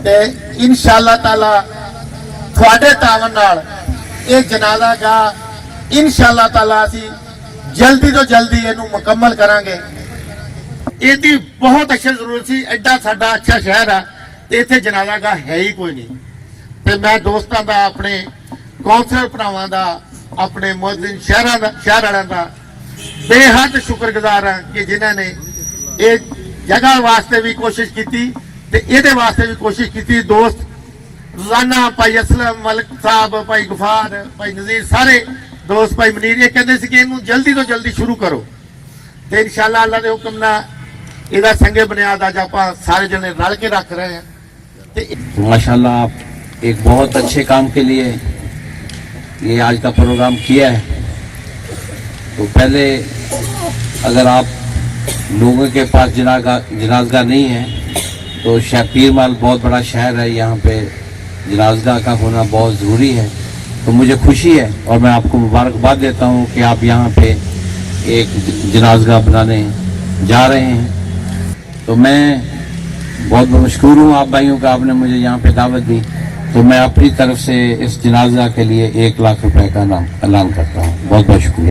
ते इंशाअल्लाह ताला थोड़े तावन नाल ये जनाजा गा इंशाअल्लाह ताला असी जल्दी तो जल्दी इनू मुकम्मल करांगे। इसकी बहुत अच्छी जरूरत सी, एडा साडा अच्छा शहर है ते इत्थे जनाजा गा है ही कोई नहीं। ते मैं दोस्तों का, अपने कौंसलर भरावां दा, अपने मुअज्जिन शहर वालों का बेहद शुक्रगुजार हाँ कि जिन्होंने ये जगह वास्ते भी कोशिश की ते इहदे वास्ते भी कोशिश की। दोस्त रोजाना भाई असलम, मलिक साहब, भाई गफार, भाई नजीर, सारे दोस्त, भाई मनीर ये कहते सी कि इनू जल्दी तो जल्दी शुरू करो तो इंशाअल्लाह अल्लाह के हुक्म नाल इहदा संगे बुनियाद अज आपां सारे जने रल के रख रहे हैं। माशाल्लाह आप एक बहुत अच्छे काम के लिए ये आज का प्रोग्राम किया है। तो पहले अगर आप लोगों के पास जनाजगा नहीं है तो पीरमाल बहुत बड़ा शहर है, यहाँ पे जनाजगा का होना बहुत ज़रूरी है। तो मुझे खुशी है और मैं आपको मुबारकबाद देता हूँ कि आप यहाँ पे एक जनाजगा बनाने जा रहे हैं। तो मैं बहुत मशकूर हूँ आप भाइयों का, आपने मुझे यहाँ पे दावत दी। तो मैं अपनी तरफ से इस जनाजा के लिए 1 लाख रुपए का ऐलान करता हूँ। बहुत बहुत शुक्रिया।